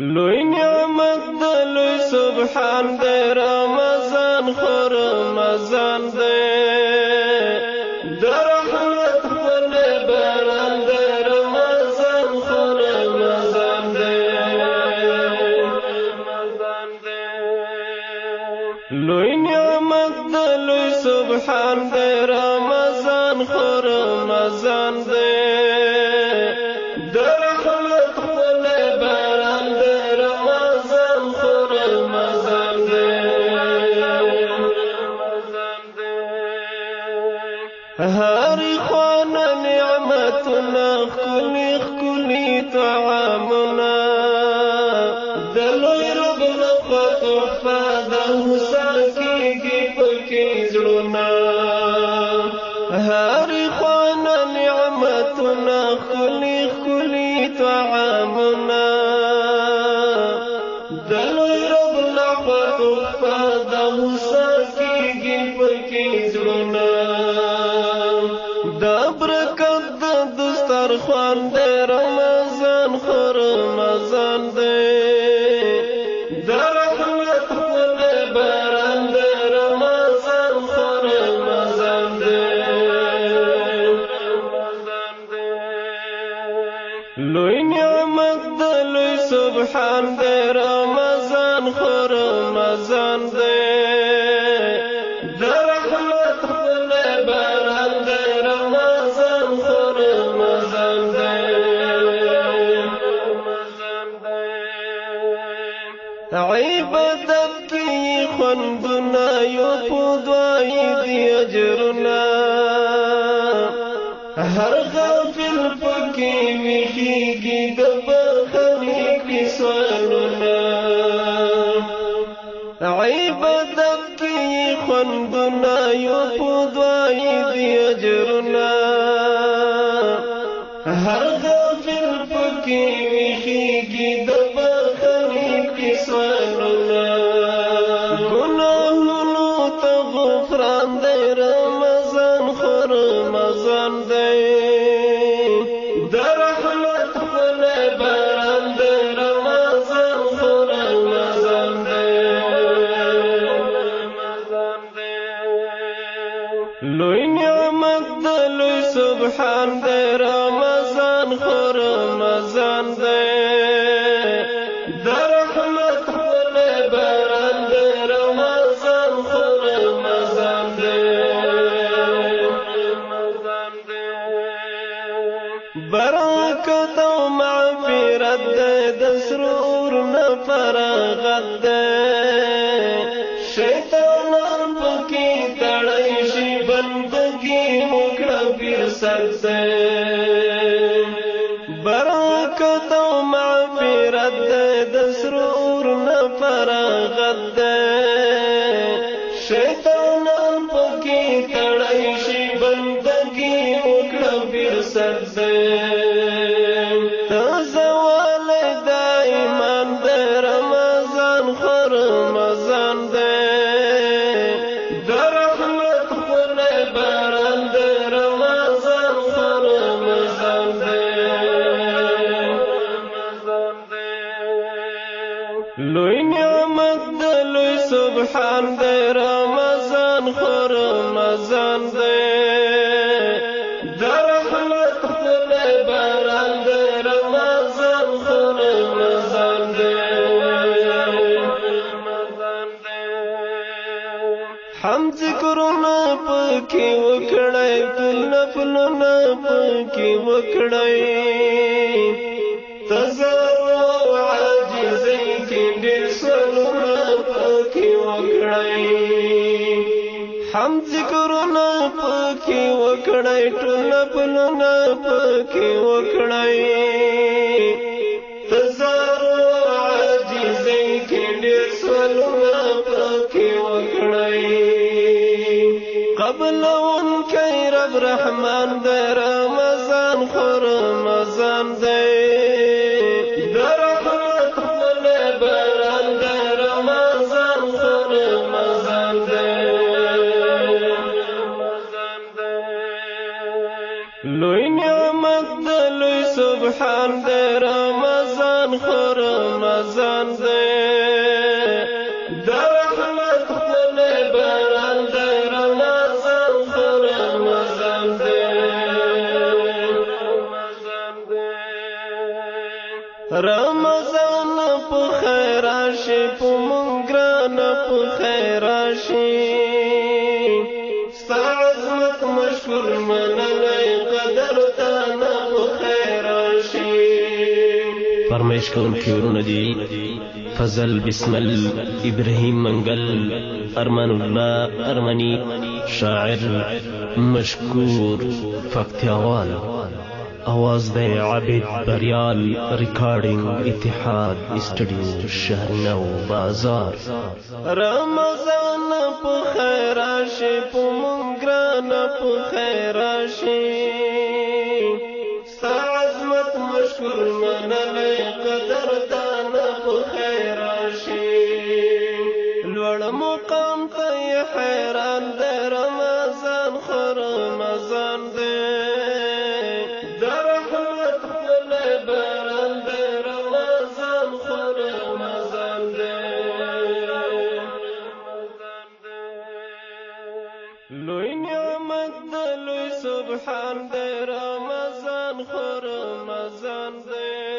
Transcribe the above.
لوی نعمت د لوی سبحان دی رمضان خو رمضان دی د رحمت خپل باران دی رمضان خو رمضان دی لوی نعمت د لوی سبحان دی رمضان خو رمضان دی هاري خوانا نعمتنا خلي خلي طعامنا دلوي ربنا فتحفا ده ساكي پكي زړونه هاري خوانا نعمتنا خلي خلي طعامنا دلوي ربنا فتحفا ده ساكي پكي زړونه دا برکت د دسترخوان دی رمضان خو رمضان دی دا رحمت خپل باران دی رمضان خو رمضان دی لوی نعمت د لوی سبحان دی رمضان خو رمضان دی عبادت کی خوندنا یو پودوائی دی اجرنا هر غافل پکی ویخیگی دبخنی کی سوالنا عبادت کی خوندنا یو پودوائی دی اجرنا هر غافل پکی ویخیگی دبخنی کی سوالنا گناہونو تا غفران دی رمضان خو رمضان دی دا رحمت خپل باران دی رمضان خو رمضان دی لوی نعمت د لوی سبحان دی رمضان خو رمضان دی برکت او معفرت د سرور نه فراغت ده شیطان پکې تړای شي بندګي وکړه فرصت ده برکت او معفرت د سرور نه فراغت ده شیطان پکې تړای شي بندګي وکړه فرصت ده لوی نعمت د لوی سبحان دی رمضان خو رمضان دی دا رحمت خپل باران دی رمضان خو رمضان دی حمد ذکرونه پکې وکړی ټول نفلونه پکې وکړی تزرع عاجزی کی ډېر سلونه پکې وکړی حمد ذکرونه پکې وکړی ټول نفلونه پکې وکړی تزرع عاجزی کی ډېر سلونه پکې وکړی قبلونکی رب رحمان دی رمضان خو رمضان دی لوی نعمت د لوی سبحان دی رمضان خو رمضان دی د رحمت خونه باران دی رمضان خو رمضان دی رمضان په خیر راشي په مونږ ګران په خیر راشي ستا عظمت مشکور منلی قدر تانا په خیر راشي فرمایش کوونکي ورونه دي فضل بسمل ابراهیم منگل ارمان الله ارمنی شاعر مشکور فکتیاوال آواز دے عابد بریال ریکارڈنگ اتحاد اسٹوڈیو شہر نو بازار رمضان په خیر راشي په مونږ ګران په خیر راشي ستا عظمت مشکور منلی قدر دانا په خیر راشي لوړ مقام ته یې حیران دی رمضان خو رمضان دی لوی نعمت د لوی سبحان دی رمضان خو رمضان دی